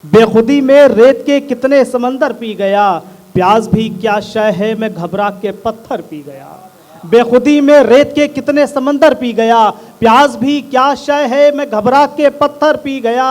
बेखुदी में रेत के कितने समंदर पी गया, प्यास भी क्या शय है मैं घबरा के पत्थर पी गया। बेखुदी में रेत के कितने समंदर पी गया, प्यास भी क्या शय है मैं घबरा के पत्थर पी गया।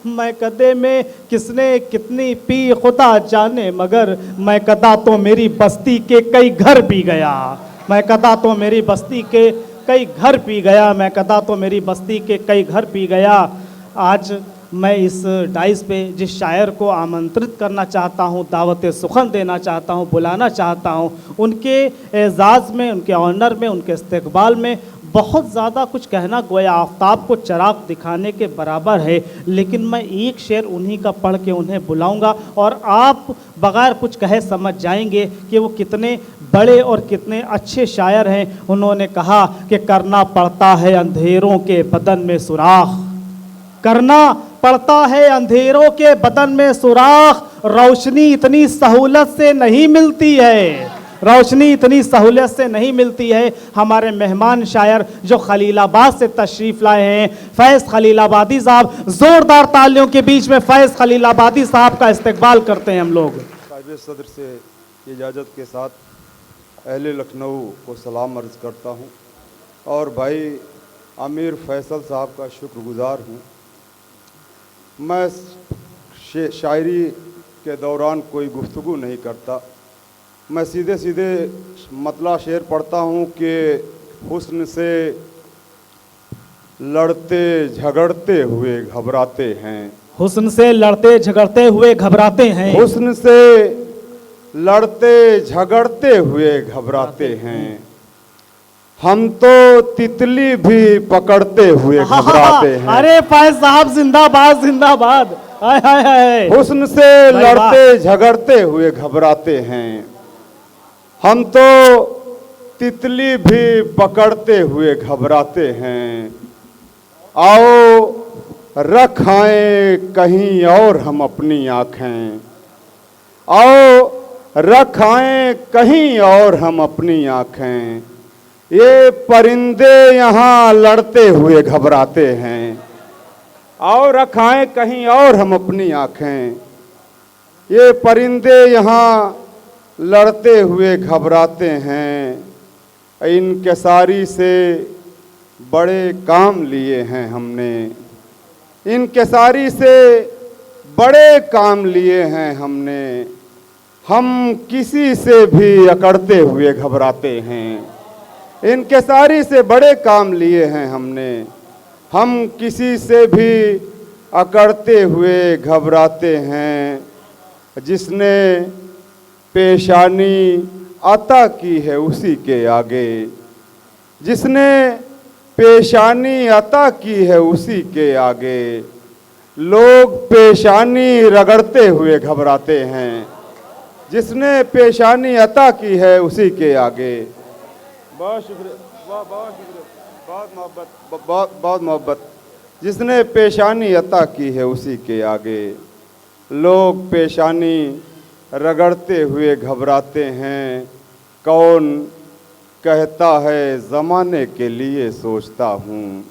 मैं कदे में किसने कितनी पी खुदा जाने, मगर मैं कदा तो मेरी बस्ती के कई घर पी गया। मैं कदा तो मेरी बस्ती के कई घर पी गया। मैं कदा तो मेरी बस्ती के कई घर पी गया। आज मैं इस डाइस पे जिस शायर को आमंत्रित करना चाहता हूँ, दावत सुखन देना चाहता हूँ, बुलाना चाहता हूँ, उनके एजाज़ में, उनके ऑनर में, उनके इस्तकबाल में बहुत ज़्यादा कुछ कहना गोया आफताब को चराग दिखाने के बराबर है। लेकिन मैं एक शेर उन्हीं का पढ़ के उन्हें बुलाऊंगा और आप बग़ैर कुछ कहे समझ जाएंगे कि वो कितने बड़े और कितने अच्छे शायर हैं। उन्होंने कहा कि करना पड़ता है अंधेरों के बदन में सुराख, करना पड़ता है अंधेरों के बदन में सुराख, रोशनी इतनी सहूलत से नहीं मिलती है, रोशनी इतनी सहूलत से नहीं मिलती है। हमारे मेहमान शायर जो खलीलाबाद से तशरीफ़ लाए हैं, फैज़ खलीलाबादी साहब, ज़ोरदार तालियों के बीच में फैज़ खलीलाबादी साहब का इस्तकबाल करते हैं हम लोग। साहिब सदर से इजाज़त के साथ अहले लखनऊ को सलाम अर्ज़ करता हूँ और भाई आमिर फैसल साहब का शुक्रगुज़ार हूँ। मैं शायरी के दौरान कोई गुफ्तगू नहीं करता, मैं सीधे सीधे मतला शेर पढ़ता हूँ कि हुस्न से लड़ते झगड़ते हुए घबराते हैं, हुस्न से लड़ते झगड़ते हुए घबराते हैं, हुस्न से लड़ते झगड़ते हुए घबराते हैं, हम तो तितली भी पकड़ते हुए घबराते हैं। अरे फैज साहब जिंदाबाद जिंदाबाद। हाय हाय हाय। हुस्न से लड़ते झगड़ते हुए घबराते हैं, हम तो तितली भी पकड़ते हुए घबराते हैं। आओ रख आए कहीं और हम अपनी आँखें, आओ रख आए कहीं और हम अपनी आँखें, ये परिंदे यहाँ लड़ते हुए घबराते हैं। आओ रखाएं कहीं और हम अपनी आँखें, ये परिंदे यहाँ लड़ते हुए घबराते हैं। इनके सारी से बड़े काम लिए हैं हमने, इनके सारी से बड़े काम लिए हैं हमने, हम किसी से भी अकड़ते हुए घबराते हैं। इनके सारी से बड़े काम लिए हैं हमने, हम किसी से भी अकड़ते हुए घबराते हैं। जिसने पेशानी अता की है उसी के आगे, जिसने पेशानी अता की है उसी के आगे, लोग पेशानी रगड़ते हुए घबराते हैं। जिसने पेशानी अता की है उसी के आगे। बहुत शुक्रिया, बहुत शुक्रिया, बहुत मोहब्बत, बहुत मोहब्बत। जिसने पेशानी अता की है उसी के आगे, लोग पेशानी रगड़ते हुए घबराते हैं। कौन कहता है ज़माने के लिए सोचता हूँ,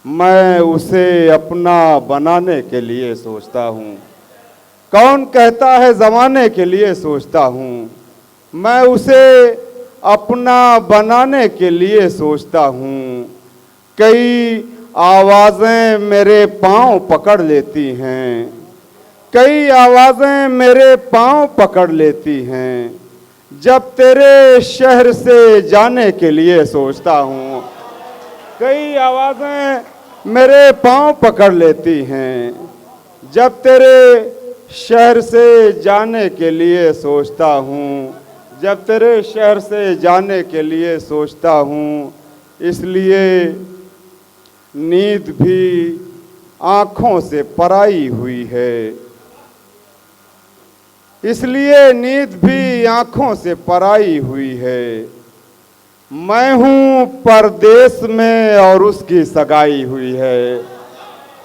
मैं उसे अपना बनाने के लिए सोचता हूँ। कौन कहता है ज़माने के लिए सोचता हूँ, मैं उसे अपना बनाने के लिए सोचता हूँ। कई आवाज़ें मेरे पाँव पकड़ लेती हैं, कई आवाज़ें मेरे पाँव पकड़ लेती हैं, जब तेरे शहर से जाने के लिए सोचता हूँ। कई आवाज़ें मेरे पाँव पकड़ लेती हैं, जब तेरे शहर से जाने के लिए सोचता हूँ, जब तेरे शहर से जाने के लिए सोचता हूँ। इसलिए नींद भी आँखों से पराई हुई है, इसलिए नींद भी आँखों से पराई हुई है। मैं हूँ परदेश में और उसकी सगाई हुई है,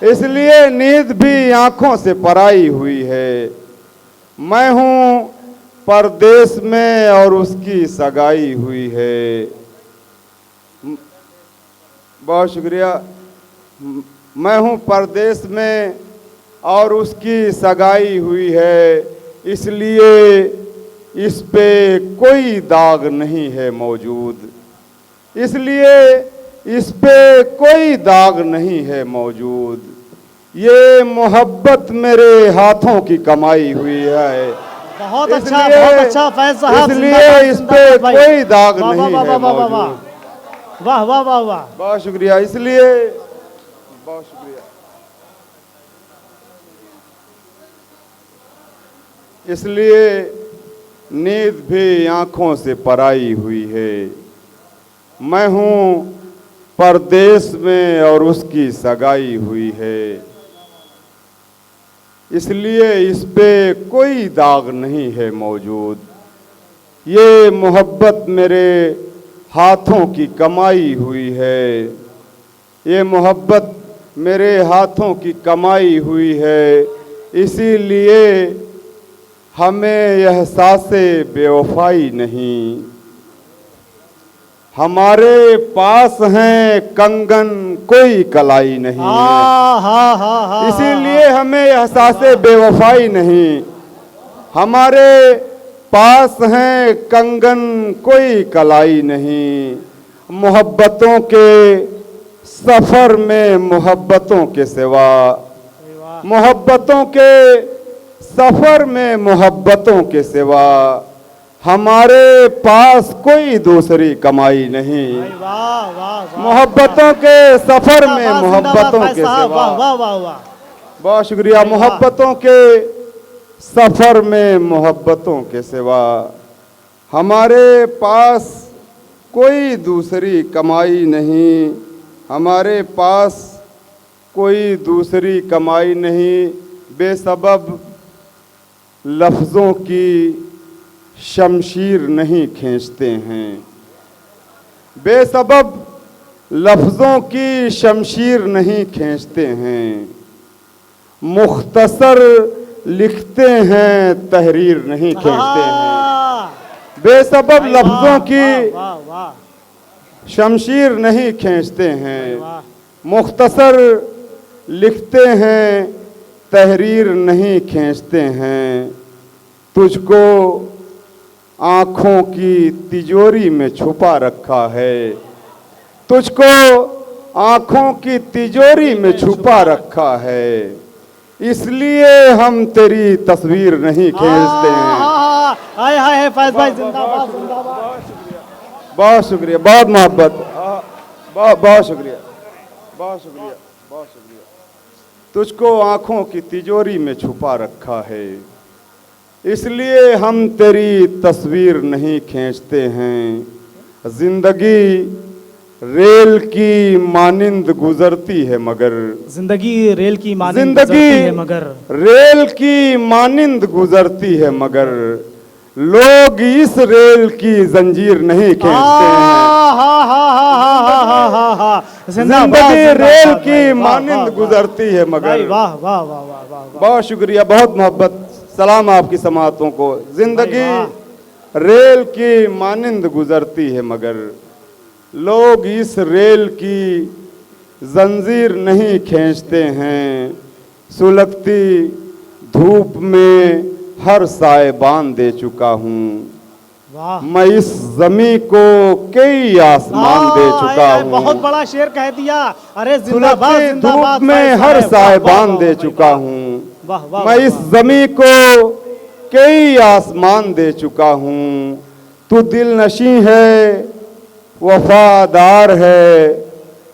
इसलिए नींद भी आँखों से पराई हुई है। मैं हूँ परदेश में और उसकी सगाई हुई है। बहुत शुक्रिया। मैं हूँ परदेश में और उसकी सगाई हुई है, इसलिए इस पे कोई दाग नहीं है मौजूद, इसलिए इस पे कोई दाग नहीं है मौजूद। ये मोहब्बत मेरे हाथों की कमाई हुई है, बहुत अच्छा फैज साहब, इसलिए इस पे कोई दाग वाह, नहीं वाह, है वाह, वाह, वाह, मौजूद। वाह वाह वाह वाह, बहुत शुक्रिया, इसलिए बहुत शुक्रिया, इसलिए नींद भी आंखों से पराई हुई है। मैं हूं परदेश में और उसकी सगाई हुई है, इसलिए इस पे कोई दाग नहीं है मौजूद। ये मोहब्बत मेरे हाथों की कमाई हुई है, ये मोहब्बत मेरे हाथों की कमाई हुई है, इसीलिए हमें एहसासे बेवफाई नहीं। हमारे पास हैं कंगन, कोई कलाई नहीं है, इसीलिए हमें एहसासे बेवफाई नहीं। हमारे पास हैं कंगन, कोई कलाई नहीं। मोहब्बतों के सफर में मोहब्बतों के सिवा, मोहब्बतों के सफर में मोहब्बतों के सिवा हमारे पास कोई दूसरी कमाई नहीं। मोहब्बतों के सफर में मोहब्बतों के सिवा, बहुत शुक्रिया, मोहब्बतों के सफर में मोहब्बतों के सिवा हमारे पास कोई दूसरी कमाई नहीं, हमारे पास कोई दूसरी कमाई नहीं। बेसबब लफ्ज़ों की शमशीर नहीं खींचते हैं, बेसबब लफ्ज़ों की शमशीर नहीं खींचते हैं। मुख्तसर लिखते हैं, तहरीर नहीं खींचते हैं। बेसबब लफ्ज़ों की शमशीर नहीं खींचते हैं। मुख्तसर लिखते हैं, तहरीर नहीं खींचते हैं। तुझको आँखों की तिजोरी में छुपा रखा है, तुझको आँखों की तिजोरी में छुपा रखा है, इसलिए हम तेरी तस्वीर नहीं खींचते हैं। हाय हाय फैज भाई जिंदाबाद जिंदाबाद, बहुत शुक्रिया, बहुत मोहब्बत, बहुत शुक्रिया, बहुत शुक्रिया, बहुत शुक्रिया। तुझको आँखों की तिजोरी में छुपा रखा है, इसलिए हम तेरी तस्वीर नहीं खींचते हैं। जिंदगी रेल की मानिंद गुजरती है मगर, जिंदगी रेल की मानिंद गुजरती है मगर, रेल की मानिंद गुजरती है मगर लोग इस रेल की जंजीर नहीं खींचते हैं। जिंदगी रेल की मानिंद गुजरती है मगर, वाह वाह वाह वाह, बहुत शुक्रिया, बहुत मोहब्बत, सलाम आपकी समातों को। जिंदगी रेल की मानिंद गुजरती है मगर लोग इस रेल की जंजीर नहीं खींचते हैं। सुलगती धूप में हर साएबान दे चुका हूँ, मैं इस जमी को कई आसमान दे चुका हूँ। बहुत बड़ा शेर कह दिया, अरे सुलगती धूप में हर साएबान दे चुका हूँ, मैं इस जमी को कई आसमान दे चुका हूँ। तू दिल नशी है, वफादार है,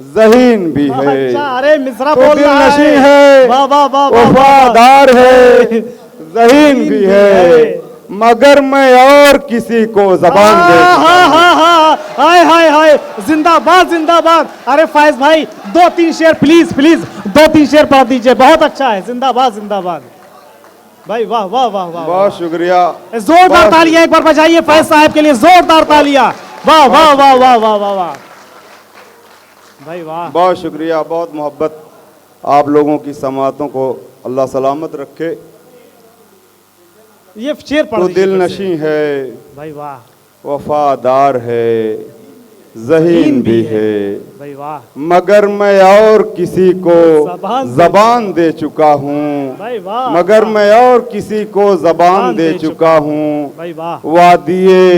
ज़हीन भी है। अरे मिसरा तू बोल दिल रहा नशी है, वफादार है, ज़हीन भी है, मगर मैं और किसी को जबान दे चुका हूं। हाय हाय हाय, जिंदाबाद जिंदाबाद। अरे फैज भाई 2-3 शेर प्लीज प्लीज, 2-3 शेर पढ़ दीजिए, बहुत अच्छा है। जिंदाबाद जिंदाबाद भाई, वाह वाह वाह वाह, बहुत शुक्रिया, जोरदार तालियां एक बार बजाइए फैज साहब के लिए, जोरदार तालियां, वाह वाह वाह वाह वाह वाह वाह भाई वाह, बहुत शुक्रिया, बहुत मोहब्बत। आप लोगों की समातों को अल्लाह सलामत रखे। ये शेर पढ़ तो दीजिए दिल नशी है, भाई वाह, वफादार है, ज़हीन भी है। भाई वाह मगर मैं और किसी को ज़बान ज़बान दे चुका हूँ। भाई वाह मगर मैं और किसी को ज़बान दे चुका हूँ। भाई वाह वादिये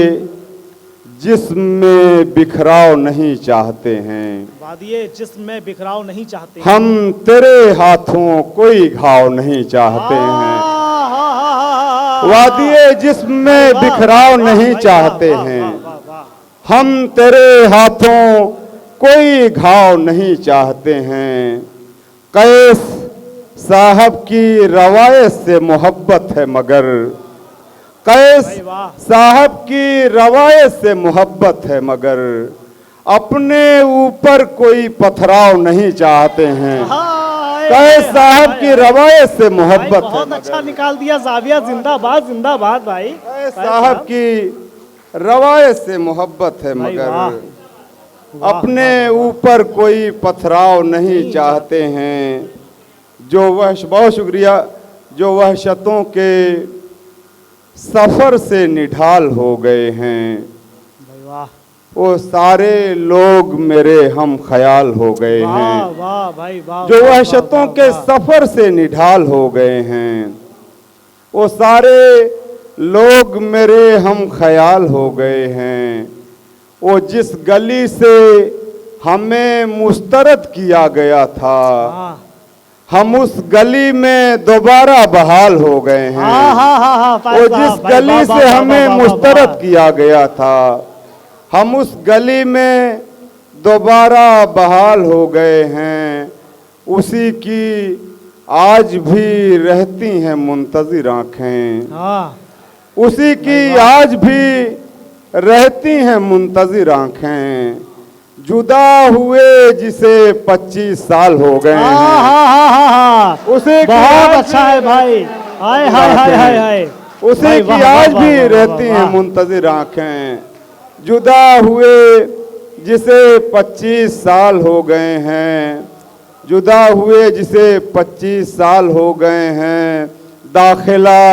जिसमें बिखराव नहीं चाहते हैं। वादिये जिसमें बिखराव नहीं चाहते। हम तेरे हाथों कोई घाव नहीं चाहते हैं। वादिये जिसमें बिखराव नहीं चाहते हैं। हम तेरे हाथों कोई घाव नहीं चाहते हैं। कैस साहब की रवायत से मोहब्बत है मगर कैस साहब की रवायत से मोहब्बत है मगर अपने ऊपर कोई पथराव नहीं चाहते हैं। कैस साहब की रवायत से मोहब्बत है। बहुत अच्छा निकाल दिया जाविया, जिंदाबाद जिंदाबाद भाई। कैस साहब की रवायत से मोहब्बत है मगर अपने ऊपर कोई पथराव नहीं चाहते हैं। जो वह बहुत शुक्रिया जो वहशतों के सफर से निढाल हो गए हैं। वो सारे लोग मेरे हम ख्याल हो गए हैं। वाह भाई वाह। जो वहशतों के सफर से निढाल हो गए हैं। वो सारे लोग मेरे हम ख्याल हो गए हैं। वो जिस गली से हमें मुस्तरद किया गया था हम उस गली में दोबारा बहाल हो गए हैं। वो जिस गली से हमें मुस्तरद किया गया था हम उस गली में दोबारा बहाल हो गए हैं। उसी की आज भी रहती हैं मुंतज़िर आँखें। उसी की आज भी रहती हैं मुंतज़िर आँखें। जुदा हुए जिसे 25 साल हो गए हैं। उसे बहुत अच्छा है भाई। हाय हाय हाय हाय हाय। उसी की आज भी रहती हैं मुंतज़िर आँखें। जुदा हुए जिसे 25 साल हो गए हैं। जुदा हुए जिसे 25 साल हो गए हैं। दाखिला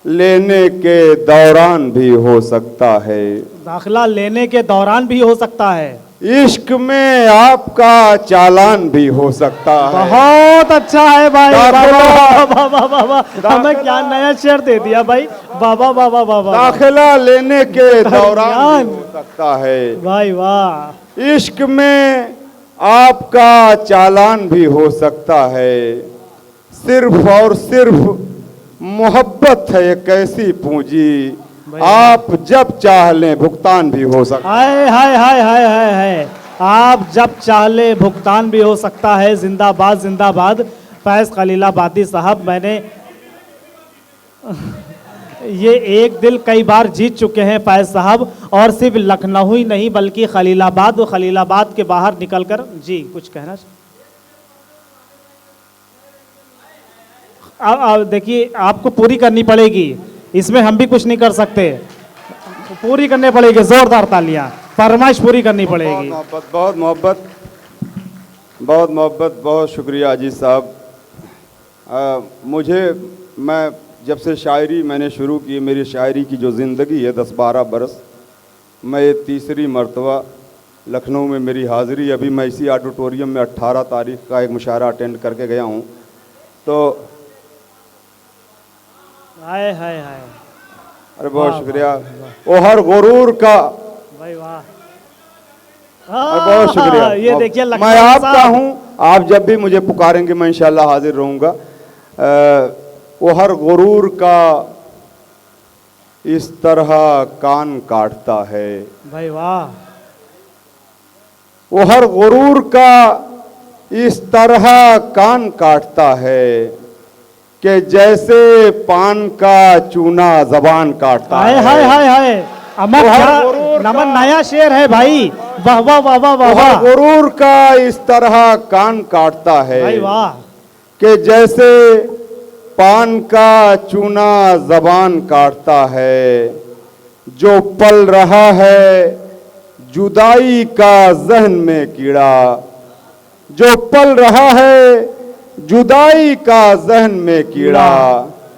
लेने के दौरान भी हो सकता है। दाखिला लेने के दौरान भी हो सकता है। इश्क में आपका चालान भी हो सकता है। बहुत अच्छा है भाई। बाबा हमें क्या नया शेर दे दिया भाई। बाबा बाबा बाबा दाखिला लेने के दौरान भी हो सकता है। भाई वाह। इश्क में आपका चालान भी हो सकता है। सिर्फ और सिर्फ मोहब्बत है एक ऐसी पूंजी आप जब चाह लें भुगतान भी हो सकता है। हाय हाय हाय हाय हाय। आप जब चाह ले भुगतान भी हो सकता है। जिंदाबाद जिंदाबाद फैज खलीलाबादी साहब। मैंने ये एक दिल कई बार जीत चुके हैं फैज साहब। और सिर्फ लखनऊ ही नहीं बल्कि खलीलाबाद और खलीलाबाद के बाहर निकलकर जी कुछ कहना देखिए आपको पूरी करनी पड़ेगी। इसमें हम भी कुछ नहीं कर सकते। पूरी करनी पड़ेगी। जोरदार तालियां। फरमाइश पूरी करनी पड़ेगी। बहुत मोहब्बत बहुत शुक्रिया अजीज साहब। मुझे मैं जब से शायरी मैंने शुरू की मेरी शायरी की जो ज़िंदगी है 10-12 बरस मैं ये तीसरी मरतबा लखनऊ में मेरी हाज़िरी। अभी मैं इसी ऑडिटोरियम में 18 तारीख का एक मुशायरा अटेंड करके गया हूँ। तो हाय हाय हाय। अरे बहुत शुक्रिया। वो हर गुरूर का भाई वाह। बहुत शुक्रिया। ये देखिए मैं आपका हूँ। आप जब भी मुझे पुकारेंगे मैं इंशाल्लाह हाजिर रहूँगा। वो हर गुरूर का इस तरह कान काटता है। भाई वाह। वो हर गुरूर का इस तरह कान काटता है कि जैसे पान का चूना जबान काटता है। हाय हाय हाय। अमर नमन नया शेर है भाई। वाह वाह वाह वाह वाह। गुरूर का इस तरह कान काटता है भाई वाह कि जैसे पान का चूना जबान काटता है। जो पल रहा है जुदाई का जहन में कीड़ा। जो पल रहा है जुदाई का जहन में कीड़ा।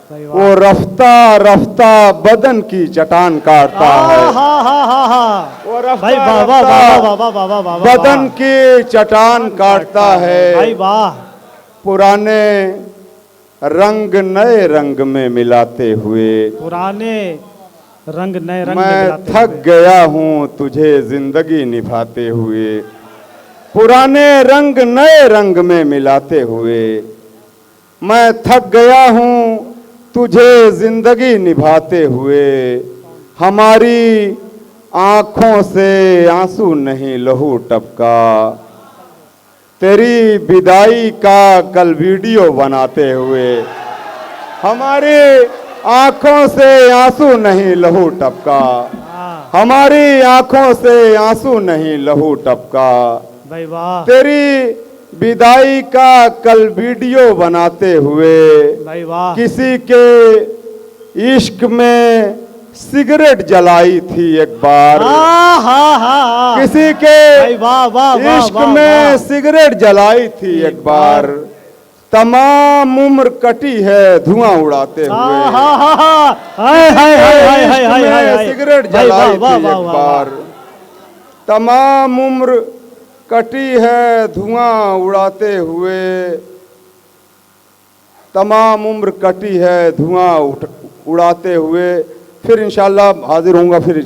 भाई वाह। वो रफ्ता रफ्ता बदन की चटान काटता है। हा वो रफ्ता भाई वाह वाह रफ्ता वाह वाह वाह वाह वाह वाह वाह। बदन की चटान काटता है। भाई वाह। पुराने रंग नए रंग में मिलाते हुए पुराने रंग नए रंग में मैं मिलाते थक हुए। गया हूँ तुझे जिंदगी निभाते हुए। पुराने रंग नए रंग में मिलाते हुए मैं थक गया हूँ तुझे जिंदगी निभाते हुए। हमारी आंखों से आंसू नहीं लहू टपका। तेरी विदाई का कल वीडियो बनाते हुए। हमारी आंखों से आंसू नहीं लहू टपका। हाँ, हमारी आंखों से आंसू नहीं लहू टपका। भाई वाह। तेरी विदाई का कल वीडियो बनाते हुए भाई वाह। किसी के इश्क में सिगरेट जलाई थी एक बार। हा किसी के भाई वाह वाह वाह इश्क वाह, में वाह। सिगरेट जलाई थी एक बार। तमाम उम्र कटी है धुआं उड़ाते हुए। हाय हाय हाय हाय हाय हाय हाय हाय। सिगरेट भाई वाह, जलाई वाह, थी वाह, एक वाह, बार। तमाम उम्र कटी है धुआं उड़ाते हुए। तमाम उम्र कटी है धुआं उड़ाते हुए। फिर इंशाल्लाह हाजिर होऊंगा फिर